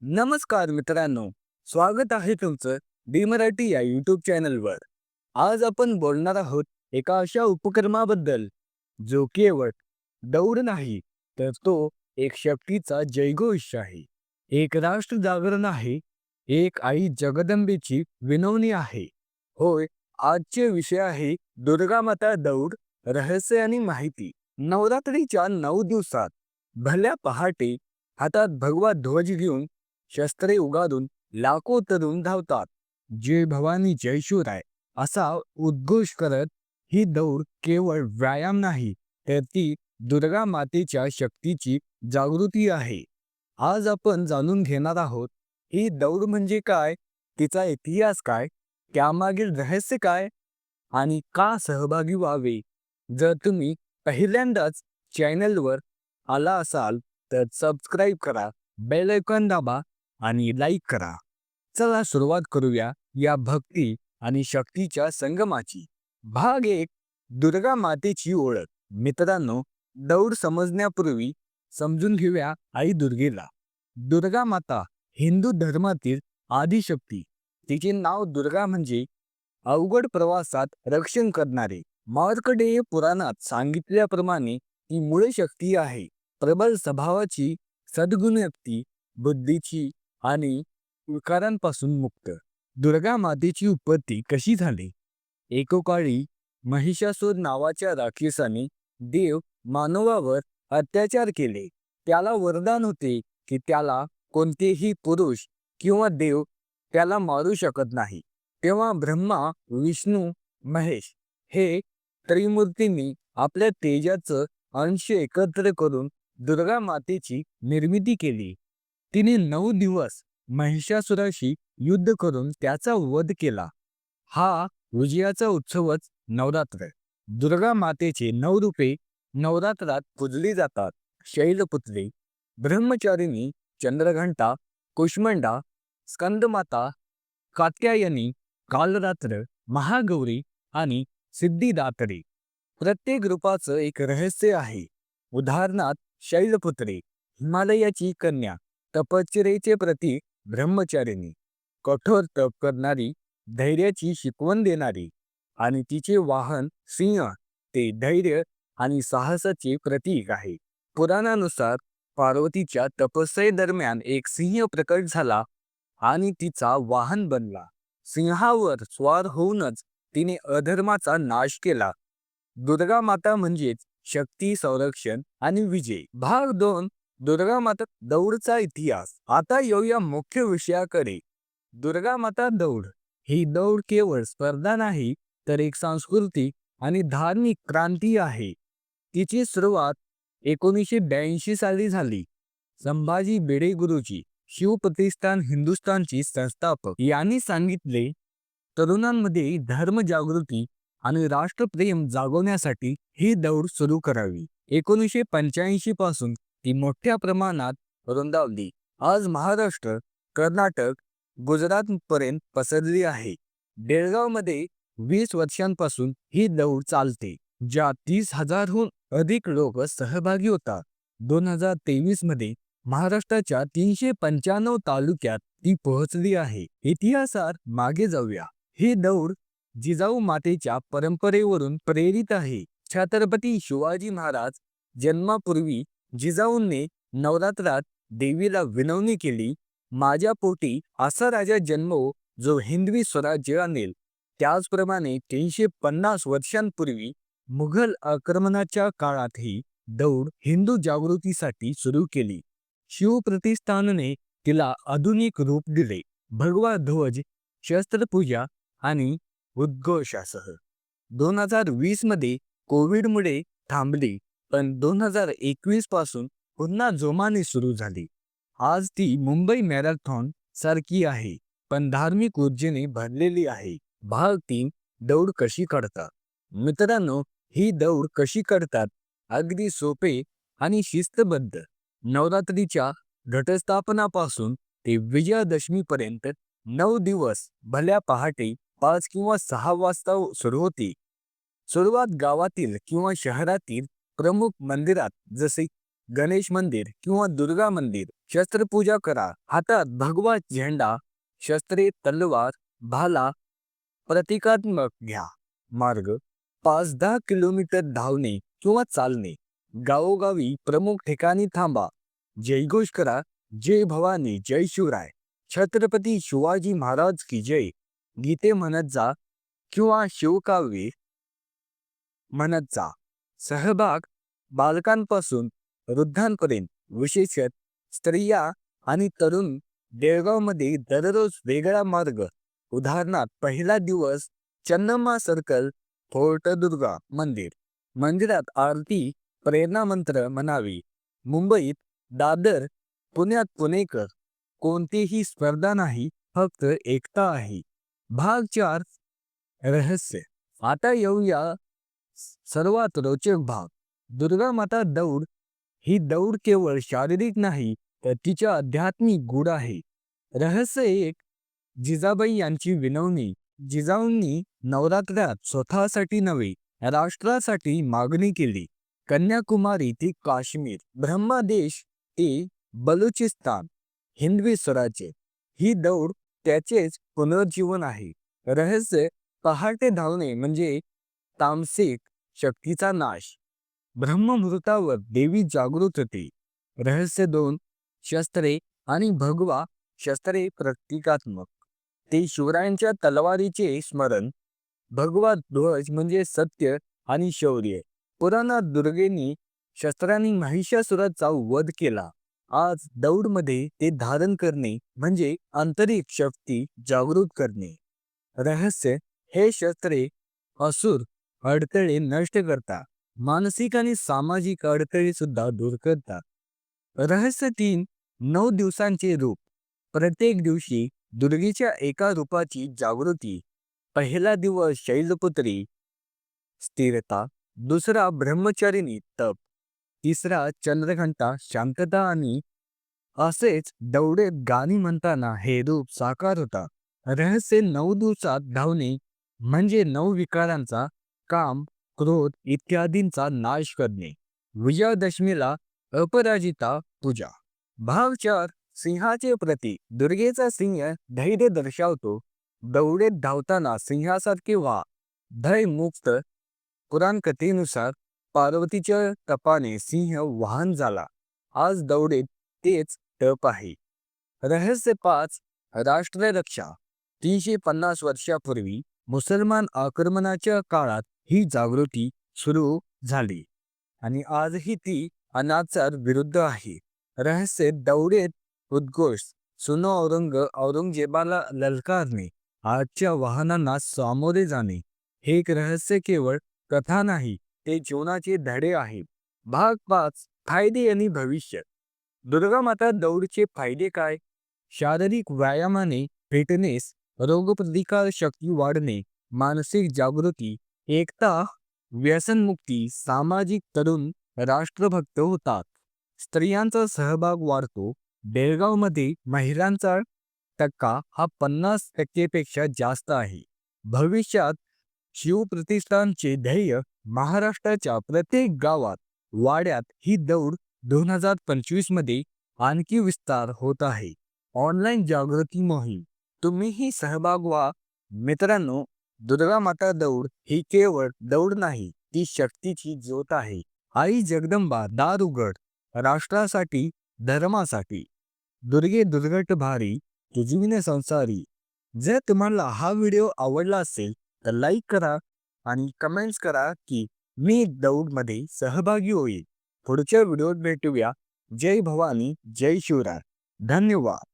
नमस्कार मित्रांनो, स्वागत आहे तुमचं डी मराठी या यूट्यूब चॅनलवर. आज आपण बोलणार आहोत एका अशा उपक्रमाबद्दल जो केवळ दौड नाही, तर तो एक शक्तीचा जयघोष आहे. एक राष्ट्र जागरण आहे, एक आई जगदंबेची विनवणी आहे. होय, आजचे विषय आहे दुर्गा माता दौड, रहस्य आणि माहिती. नवरात्रीच्या 9 दिवसात भल्या पहाटे हातात भगवा ध्वज घेऊन शस्त्रे उगारून लाखो तरुण धावतात. जय भवानी जय शिवराय असा उद्घोष करत. ही दौड केवळ व्यायाम नाही, तर ती दुर्गा मातेच्या शक्तीची जागृती आहे. आज आपण जाणून घेणार आहोत ही दौड म्हणजे काय, तिचा इतिहास काय, त्यामागील रहस्य काय आणि का सहभागी व्हावे. जर तुम्ही पहिल्यांदाच चॅनलवर आला असाल तर सबस्क्राईब करा, बेल आयकॉन दाबा आणि लाईक करा. चला सुरुवात करूया या भक्ती आणि शक्तीच्या संगमाची. भाग 1. दुर्गा मातेची ओळख. मित्रांनो, दौड समजण्यापूर्वी समजून घेऊया आई दुर्गेला. दुर्गा माता हिंदू धर्मातील आदिशक्ती. तिचे नाव दुर्गा म्हणजे अवघड प्रवासात रक्षण करणारे. मार्कंडेय पुराणात सांगितल्याप्रमाणे ती मूळ शक्ती आहे. प्रबल स्वभावाची, सद्गुणयुक्ती, बुद्धीची आणि विकारांपासून मुक्त. दुर्गा मातेची उत्पत्ती कशी झाली? एकेकाळी महिषासूर नावाच्या राक्षसाने देव मानवावर अत्याचार केले. त्याला वरदान होते की त्याला कोणतेही पुरुष किंवा देव त्याला मारू शकत नाही. तेव्हा ब्रह्मा, विष्णू, महेश हे त्रिमूर्तींनी आपल्या तेजाचं अंश एकत्र करून दुर्गा मातेची निर्मिती केली. तिने 9 दिवस महिषासुराशी युद्ध करून त्याचा वध केला. हा विजयाचा उत्सवच नवरात्र. दुर्गा मातेचे 9 रूपे नवरात्रात पूजली जातात. शैलपुत्री, ब्रह्मचारिणी, चंद्रघंटा, कुष्मांडा, स्कंदमाता, कात्यायनी, कालरात्र, महागौरी आणि सिद्धिदात्री. प्रत्येक रूपाचं एक रहस्य आहे. उदाहरणार्थ शैलपुत्री, हिमालयाची कन्या, तपश्चर्येचे प्रतीक, ब्रह्मचारिणी, कठोर तप करणारी, धैर्याची शिकवण देणारी. आणि तिचे वाहन सिंह, ते धैर्य आणि साहसाचे प्रतीक आहे. पुराणानुसार पार्वतीच्या तपस्येदरम्यान एक सिंह प्रकट झाला आणि तिचा वाहन बनला. सिंहावर स्वार होऊनच तिने अधर्माचा नाश केला. दुर्गा माता म्हणजेच शक्ती, संरक्षण आणि विजय. भाग 2. दुर्गा माता दौडचा इतिहास. आता येऊया मुख्य विषयाकडे. दुर्गा माता दौड. ही दौड केवळ स्पर्धा नाही, तर एक सांस्कृतिक आणि धार्मिक क्रांती आहे. तिची सुरुवात 1982 साली झाली. संभाजी भिडे गुरुजी, शिवप्रतिष्ठान हिंदुस्थानची संस्थापक, यांनी सांगितले, तरुणांमध्ये धर्मजागृती आणि राष्ट्रप्रेम जागवण्यासाठी ही दौड सुरू करावी. 1985 पासून ती मोठ्या प्रमाणात रुंदावली. आज महाराष्ट्र, कर्नाटक, गुजरातपर्यंत पसरली आहे. बेळगावमध्ये 20 वर्षांपासून ही दौड चालते, ज्यात 30,000हून अधिक लोक सहभागी होतात. 2023 मध्ये महाराष्ट्राच्या 395 तालुक्यात ती पोहोचली आहे. इतिहासात मागे जाऊया. ही दौड जिजाऊ मातेच्या परंपरेवरून प्रेरित आहे. छत्रपती शिवाजी महाराज जन्मापूर्वी जिजाऊंनी नवरात्रात देवीला विनवणी केली, माझ्या पोटी असा राजा जन्मो जो हिंदवी स्वराज्य आणेल. त्याचप्रमाणे 350 वर्षांपूर्वी मुघल आक्रमणाच्या काळात ही दौड हिंदू जागृतीसाठी सुरू केली. शिवप्रतिष्ठानने तिला आधुनिक रूप दिले, भगवा ध्वज, शस्त्रपूजा आणि उद्घोषासह. 2020 मध्ये कोविडमुळे थांबली, पण 2021 पासून पुन्हा जोमाने सुरू झाली. आज ती मुंबई मॅरेथॉन सारखी आहे, पण धार्मिक ऊर्जेने भरलेली आहे. भाग 3. दौड कशी काढतात. मित्रांनो, ही दौड कशी करतात? अगदी सोपे आणि शिस्तबद्ध. नवरात्रीच्या घटस्थापनापासून ते विजयादशमीपर्यंत 9 दिवस भल्या पहाटे 5 किंवा 6 वाजता सुरू होते. सुरुवात गावातील किंवा शहरातील प्रमुख मंदिरात, जसे गणेश मंदिर किंवा दुर्गा मंदिर शस्त्रपूजा करा. हातात भगवा झेंडा, शस्त्रे, तलवार, भाला प्रतिकात्मक घ्या. मार्ग 5-10 किलोमीटर धावणे किंवा चालणे. गावोगावी प्रमुख ठिकाणी थांबा. जयघोष करा. जय भवानी, जय शिवराय, छत्रपती शिवाजी महाराज की जय गीते म्हणत जा किंवा शिवकाव्ये म्हणत जा. सहभाग बालकांपासून वृद्धांपर्यंत, विशेषत स्त्रिया आणि तरुण. देवगावमध्ये दररोज वेगळा मार्ग. उदाहरणार्थ पहिला दिवस चन्नम्मा सर्कल, फोर्ट दुर्गा मंदिर. मंदिरात आरती, प्रेरणा मंत्र म्हणावी. मुंबईत दादर, पुण्यात पुणेकर. कोणतीही स्पर्धा नाही, फक्त एकता आहे. भाग 4, रहस्य. आता येऊया सर्वात रोचक भाग. दुर्गा माता दौड. ही दौड केवळ शारीरिक नाही, तर तिच्या आध्यात्मिक गुण आहे. रहस्य 1. जिजाबाई यांची विनवणी. जिजाऊंनी नवरात्रात स्वतःसाठी नव्हे, राष्ट्रासाठी मागणी केली. कन्याकुमारी ते काश्मीर, ब्रह्मदेश ते बलुचिस्तान, हिंदवी स्वराज्य. ही दौड त्याचेच पुनर्जीवन आहे. रहस्य पहाटे धावणे म्हणजे तामसिक शक्तीचा नाश. ब्रह्ममुहूर्तावर देवी जागृत होते. रहस्य 2. शस्त्रे आणि भगवा शस्त्रे प्रतिकात्मक. ते शिवरायांच्या तलवारीचे स्मरण. भगवा ध्वज म्हणजे सत्य आणि शौर्य. पुराणात दुर्गेनी शस्त्रांनी महिषासुराचा वध केला. आज दौडमध्ये ते धारण करणे म्हणजे आंतरिक शक्ती जागृत करणे. रहस्य हे शस्त्रे असुर अडथळे नष्ट करतात. मानसिक आणि सामाजिक अडथळे सुद्धा दूर करतात. रहस्य 3. 9 दिवसांचे रूप. प्रत्येक दिवशी दुर्गेच्या एका रूपाची जागृती. पहिला दिवस शैलपुत्री स्थिरता, दुसरा ब्रह्मचारिणी तप, तिसरा चंद्रघंटा शांतता. आणि असेच दौडेत गाणी म्हणताना हे रूप साकार होता. रहस्य 9 दिवसात धावणे म्हणजे 9 विकारांचा, काम, क्रोध इत्यादींचा नाश करणे. विजयादशमीला अपराजिता पूजा. भाग 4. सिंहाचे प्रतीक. दुर्गेचा सिंह धैर्य दर्शवतो. दौडेत धावताना सिंहासारखे व्हा. भय मुक्त. पुराण कथेनुसार पार्वतीच्या तपाने सिंह वाहन झाला. आज दौडेत तेच तप आहे. रहस्य 5. राष्ट्ररक्षा. 350 वर्षापूर्वी मुसलमान आक्रमणाच्या काळात ही जागृती सुरू झाली आणि आजही ती अनाचार विरुद्ध आहे. रहस्य दौडेत उद्घोष. सुनो औरंगजेबाला ललकारणे, आजच्या वाहनांना सामोरे जाणे. हे एक रहस्य केवळ कथा नाही, ते जीवनाचे धडे आहे. भाग 5. फायदे आणि भविष्य. दुर्गा माता दौडचे फायदे काय? शारीरिक व्यायामाने फिटनेस, रोगप्रतिकार शक्ती वाढणे, मानसिक जागृती, एकता, व्यसनमुक्ती, सामाजिक. तरुण राष्ट्रभक्त होतात. स्त्रियांचा सहभाग वाढतो. बेळगावमध्ये महिलांचा टक्का हा 50% पेक्षा जास्त आहे. भविष्यात शिवप्रतिष्ठानचे ध्येय महाराष्ट्राच्या प्रत्येक गावात, वाड्यात ही दौड 2025 मध्ये आणखी विस्तार होत आहे. ऑनलाईन जागृती मोहीम. तुम्हीही सहभाग व्हा. मित्रांनो, दुर्गा माता दौड ही केवळ दौड नाही, ती शक्तीची ज्योत आहे. आई जगदंबा दार उघड, राष्ट्रासाठी, धर्मासाठी. दुर्गे दुर्गट भारी, तुझविणे संसारी. जर तुम्हाला हा व्हिडिओ आवडला असेल तर लाईक करा आणि कमेंट्स करा की मी दौडमध्ये सहभागी होईल. पुढच्या व्हिडिओत भेटूया. जय भवानी, जय शिवराय. धन्यवाद.